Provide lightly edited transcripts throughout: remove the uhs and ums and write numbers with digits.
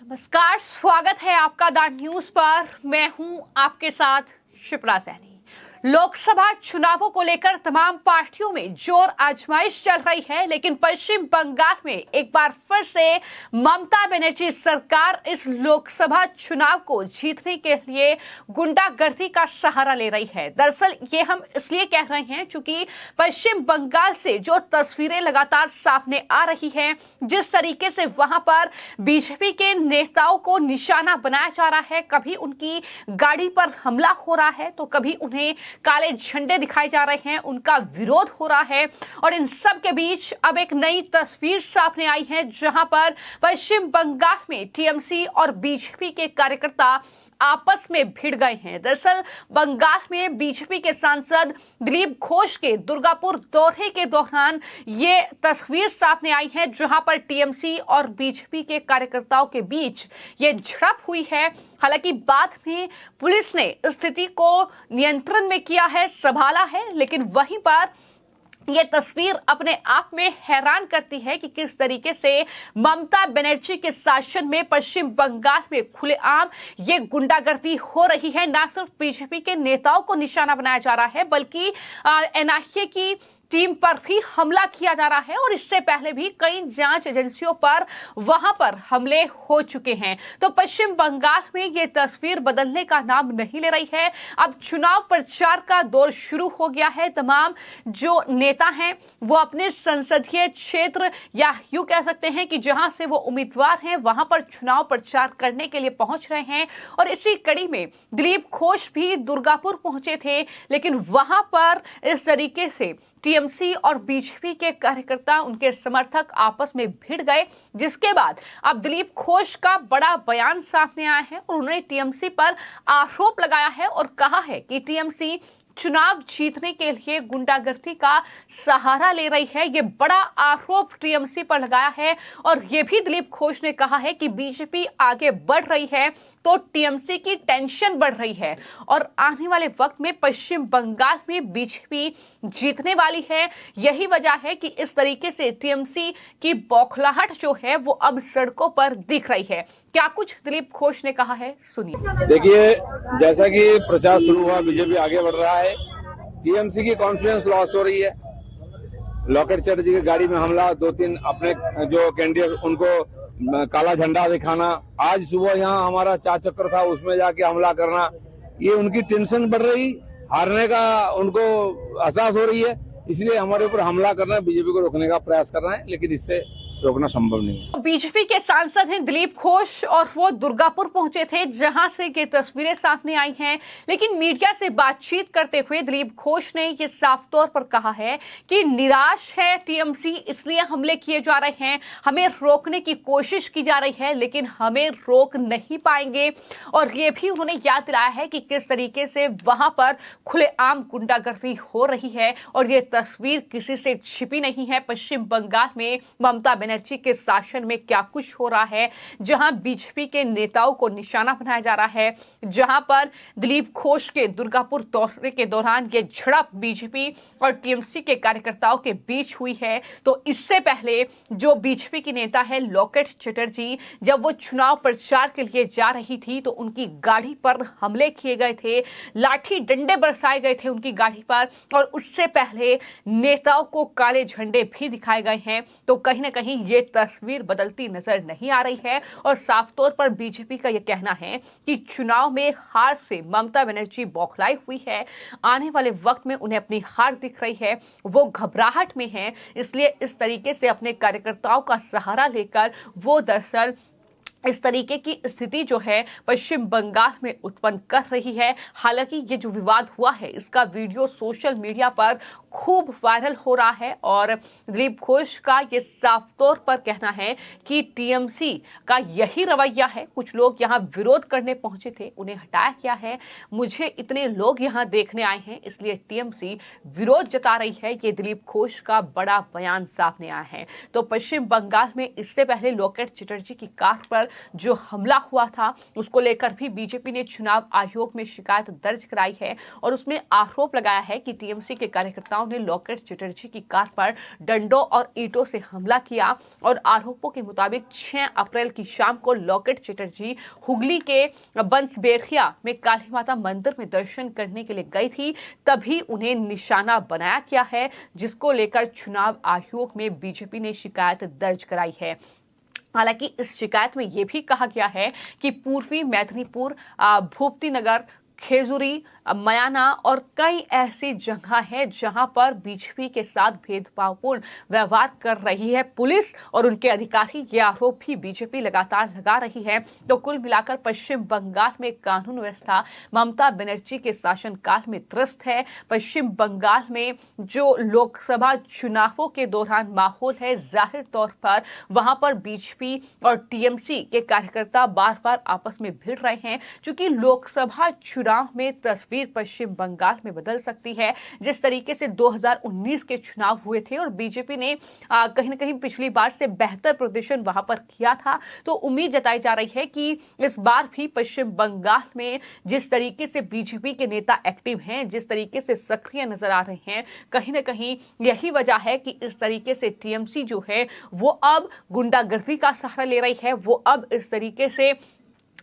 नमस्कार, स्वागत है आपका द न्यूज पर। मैं हूं आपके साथ शिप्रा सैनी। लोकसभा चुनावों को लेकर तमाम पार्टियों में जोर आजमाइश चल रही है, लेकिन पश्चिम बंगाल में एक बार फिर से ममता बनर्जी सरकार इस लोकसभा चुनाव को जीतने के लिए गुंडागर्दी का सहारा ले रही है। दरअसल ये हम इसलिए कह रहे हैं क्योंकि पश्चिम बंगाल से जो तस्वीरें लगातार सामने आ रही हैं, जिस तरीके से वहां पर बीजेपी के नेताओं को निशाना बनाया जा रहा है, कभी उनकी गाड़ी पर हमला हो रहा है तो कभी उन्हें काले झंडे दिखाए जा रहे हैं, उनका विरोध हो रहा है। और इन सब के बीच अब एक नई तस्वीर सामने आई है, जहां पर पश्चिम बंगाल में टीएमसी और बीजेपी के कार्यकर्ता आपस में भिड़ गए हैं। दरअसल बंगाल में बीजेपी के सांसद दिलीप घोष के दुर्गापुर दौरे के दौरान ये तस्वीर सामने आई है, जहां पर टीएमसी और बीजेपी के कार्यकर्ताओं के बीच ये झड़प हुई है। हालांकि बाद में पुलिस ने स्थिति को नियंत्रण में किया है, संभाला है, लेकिन वहीं पर ये तस्वीर अपने आप में हैरान करती है कि किस तरीके से ममता बनर्जी के शासन में पश्चिम बंगाल में खुलेआम ये गुंडागर्दी हो रही है। न सिर्फ बीजेपी के नेताओं को निशाना बनाया जा रहा है, बल्कि एनआईए की टीम पर भी हमला किया जा रहा है और इससे पहले भी कई जांच एजेंसियों पर वहां पर हमले हो चुके हैं। तो पश्चिम बंगाल में ये तस्वीर बदलने का नाम नहीं ले रही है। अब चुनाव प्रचार का दौर शुरू हो गया है। तमाम जो नेता हैं वो अपने संसदीय क्षेत्र या यूं कह सकते हैं कि जहां से वो उम्मीदवार हैं वहां पर चुनाव प्रचार करने के लिए पहुंच रहे हैं। और इसी कड़ी में दिलीप घोष भी दुर्गापुर पहुंचे थे, लेकिन वहां पर इस तरीके से टीएमसी और बीजेपी के कार्यकर्ता, उनके समर्थक आपस में भिड़ गए, जिसके बाद अब दिलीप घोष का बड़ा बयान सामने आया है और उन्होंने टीएमसी पर आरोप लगाया है और कहा है कि टीएमसी चुनाव जीतने के लिए गुंडागर्दी का सहारा ले रही है। ये बड़ा आरोप टीएमसी पर लगाया है और ये भी दिलीप घोष ने कहा है कि बीजेपी आगे बढ़ रही है तो टीएमसी की टेंशन बढ़ रही है और आने वाले वक्त में पश्चिम बंगाल में बीजेपी जीतने वाली है। यही वजह है कि इस तरीके से टीएमसी की बौखलाहट जो है वो अब सड़कों पर दिख रही है। क्या कुछ दिलीप घोष ने कहा है, सुनिए। देखिए, जैसा कि प्रचार शुरू हुआ, बीजेपी आगे बढ़ रहा है, टीएमसी की कॉन्फिडेंस लॉस हो रही है। लॉकेट चैटर्जी की गाड़ी में हमला, 2-3 अपने जो कैंडिडेट उनको काला झंडा दिखाना, आज सुबह यहाँ हमारा 4 चक्कर था उसमें जाके हमला करना, ये उनकी टेंशन बढ़ रही, हारने का उनको एहसास हो रही है, इसलिए हमारे ऊपर हमला करना, बीजेपी को रोकने का प्रयास कर रहे हैं, लेकिन इससे रोकना संभव नहीं है। बीजेपी के सांसद हैं दिलीप घोष और वो दुर्गापुर पहुंचे थे, जहां से ये तस्वीरें सामने आई हैं। लेकिन मीडिया से बातचीत करते हुए दिलीप घोष ने ये साफ तौर पर कहा है कि निराश है टीएमसी, इसलिए हमले किए जा रहे हैं, हमें रोकने की कोशिश की जा रही है, लेकिन हमें रोक नहीं पाएंगे। और ये भी उन्होंने याद दिलाया है कि किस तरीके से वहां पर खुलेआम गुंडागर्दी हो रही है और ये तस्वीर किसी से छिपी नहीं है। पश्चिम बंगाल में ममता बनर्जी के शासन में क्या कुछ हो रहा है, जहां बीजेपी के नेताओं को निशाना बनाया जा रहा है, जहां पर दिलीप घोष के दुर्गापुर दौरे के दौरान ये झड़प बीजेपी और टीएमसी के कार्यकर्ताओं के बीच हुई है। तो इससे पहले जो बीजेपी की नेता है लॉकेट चैटर्जी, जब वो चुनाव प्रचार के लिए जा रही थी तो उनकी गाड़ी पर हमले किए गए थे, लाठी डंडे बरसाए गए थे उनकी गाड़ी पर, और उससे पहले नेताओं को काले झंडे भी दिखाए गए हैं। तो कहीं ना कहीं ये तस्वीर बदलती नजर नहीं आ रही है और साफ तौर पर बीजेपी का यह कहना है कि चुनाव में हार से ममता बनर्जी बौखलाई हुई है। आने वाले वक्त में उन्हें अपनी हार दिख रही है, वो घबराहट में है, इसलिए इस तरीके से अपने कार्यकर्ताओं का सहारा लेकर वो दरअसल इस तरीके की स्थिति जो है पश्चिम बंगाल में उत्पन्न कर रही है। हालांकि ये जो विवाद हुआ है इसका वीडियो सोशल मीडिया पर खूब वायरल हो रहा है और दिलीप घोष का ये साफ तौर पर कहना है कि टीएमसी का यही रवैया है। कुछ लोग यहाँ विरोध करने पहुंचे थे, उन्हें हटाया गया है, मुझे इतने लोग यहाँ देखने आए हैं इसलिए टीएमसी विरोध जता रही है। ये दिलीप घोष का बड़ा बयान सामने आया है। तो पश्चिम बंगाल में इससे पहले लॉकेट चैटर्जी की कार पर जो हमला हुआ था उसको लेकर भी बीजेपी ने चुनाव आयोग में शिकायत दर्ज कराई है और उसमें आरोप लगाया है कि टीएमसी के कार्यकर्ताओं कार्यकर्ताओं ने लॉकेट चटर्जी की कार पर डंडों और ईंटों से हमला किया और आरोपों के मुताबिक 6 अप्रैल की शाम को लॉकेट चटर्जी हुगली के बंसबेड़िया में काली माता मंदिर में दर्शन करने के लिए गई थी, तभी उन्हें निशाना बनाया गया है, जिसको लेकर चुनाव आयोग में बीजेपी ने शिकायत दर्ज कराई है। हालांकि इस शिकायत में यह भी कहा गया है कि पूर्वी मेदिनीपुर, भूपति नगर, खेजूरी, मयाना और कई ऐसी जगह है जहां पर बीजेपी के साथ भेदभावपूर्ण व्यवहार कर रही है पुलिस और उनके अधिकारी। ये आरोप भी बीजेपी लगातार लगा रही है। तो कुल मिलाकर पश्चिम बंगाल में कानून व्यवस्था ममता बनर्जी के शासनकाल में त्रस्त है। पश्चिम बंगाल में जो लोकसभा चुनावों के दौरान माहौल है, जाहिर तौर पर वहां पर बीजेपी और टीएमसी के कार्यकर्ता बार बार आपस में भिड़ रहे हैं, क्योंकि लोकसभा चुनाव में तस्वीर पश्चिम बंगाल में बदल सकती है। जिस तरीके से 2019 के चुनाव हुए थे और बीजेपी ने कहीं न कहीं पिछली बार से बेहतर प्रदर्शन वहां पर किया था, तो उम्मीद जताई जा रही है कि इस बार भी पश्चिम बंगाल में जिस तरीके से बीजेपी के नेता एक्टिव हैं, जिस तरीके से सक्रिय नजर आ रहे हैं, कहीं न कहीं यही वजह है कि इस तरीके से टीएमसी जो है वो अब गुंडागर्दी का सहारा ले रही है। वो अब इस तरीके से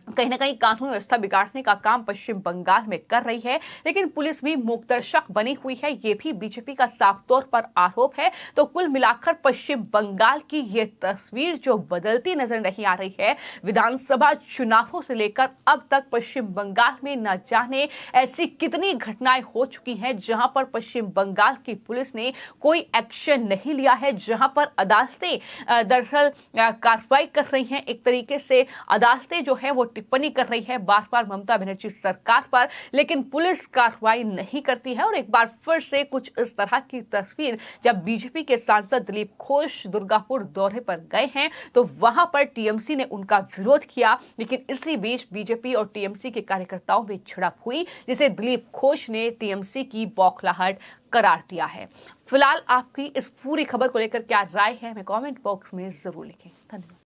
कहीं ना कहीं कानून व्यवस्था बिगाड़ने का काम पश्चिम बंगाल में कर रही है, लेकिन पुलिस भी मूकदर्शक बनी हुई है। ये भी बीजेपी का साफ तौर पर आरोप है। तो कुल मिलाकर पश्चिम बंगाल की ये तस्वीर जो बदलती नजर नहीं आ रही है, विधानसभा चुनावों से लेकर अब तक पश्चिम बंगाल में न जाने ऐसी कितनी घटनाएं हो चुकी हैं जहां पर पश्चिम बंगाल की पुलिस ने कोई एक्शन नहीं लिया है, जहां पर अदालतें दरअसल कार्रवाई कर रही हैं। एक तरीके से अदालतें जो है वो टिप्पणी कर रही है बार बार ममता बनर्जी सरकार पर, लेकिन पुलिस कार्रवाई नहीं करती है। और एक बार फिर से कुछ इस तरह की तस्वीर जब बीजेपी के सांसद दिलीप घोष दुर्गापुर दौरे पर गए हैं तो वहां पर टीएमसी ने उनका विरोध किया, लेकिन इसी बीच बीजेपी और टीएमसी के कार्यकर्ताओं में झड़प हुई, जिसे दिलीप घोष ने टीएमसी की बौखलाहट करार दिया है। फिलहाल आपकी इस पूरी खबर को लेकर क्या राय है, हमें कमेंट बॉक्स में जरूर लिखें। धन्यवाद।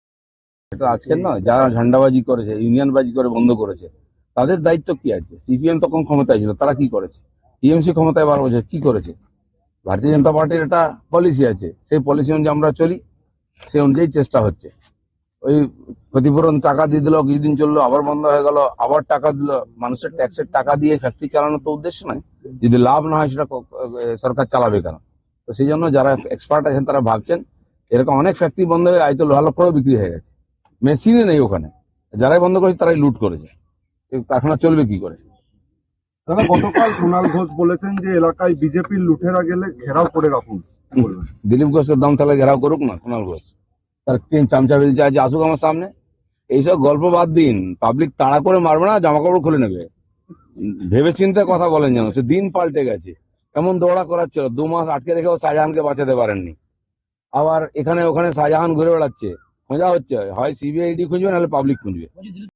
এটা আজকের নয়, যারা ঝান্ডাবাজি করেছে, ইউনিয়নবাজি করে বন্ধ করেছে, তাদের দায়িত্ব কি আছে? সিপিএম তখন ক্ষমতায় ছিল, তারা কি করেছে? টিএমসি ক্ষমতায় 12 বছর কি করেছে? ভারতীয় জনতা পার্টির একটা পলিসি আছে, সেই পলিসি অনুযায়ী আমরা চলি, সেই অনুযায়ী চেষ্টা হচ্ছে। ওই ক্ষতিপূরণ টাকা দিয়ে দিল, কিছুদিন চললো, আবার বন্ধ হয়ে গেল, আবার টাকা দিল। মানুষের ট্যাক্সের টাকা দিয়ে ফ্যাক্টরি চালানোর তো উদ্দেশ্য নয়। যদি লাভ না হয় সেটা সরকার চালাবে কেন? তো সেই জন্য যারা এক্সপার্ট আছেন তারা ভাবছেন এরকম অনেক ফ্যাক্টরি বন্ধ হয়ে হয়তো লোহা লক্ষ্যও বিক্রি হয়ে গেছে, মেশিনে নেই ওখানে, যারাই বন্ধ করেছে তারাই লুট করেছে। কারখানা চলবে কি করে? দাদা, গতকাল কুণাল ঘোষ বলেছেন যে এলাকায় বিজেপির লুটেরা গেলে ঘেরাও করে রাখুন। দিলীপ ঘোষের দম তাহলে ঘেরাও করুক না কুণাল ঘোষ, তার তিন চামচা বেরিয়ে আছে, আসুক আমার সামনে। এইসব গল্প বাদ দিন, পাবলিক তাড়া করে মারবে না, জামা কাপড় খুলে নেবে। ভেবে চিন্তে কথা বলেন যেন, সে দিন পাল্টে গেছে। এমন দৌড়া করাচ্ছিল, 2 মাস আটকে রেখেও শাহজাহানকে বাঁচাতে পারেননি। আবার এখানে ওখানে শাহজাহান ঘুরে বেড়াচ্ছে, খোঁজা হচ্ছে, হয় সিবিআইডি খুঁজবে নাহলে পাবলিক খুঁজবে।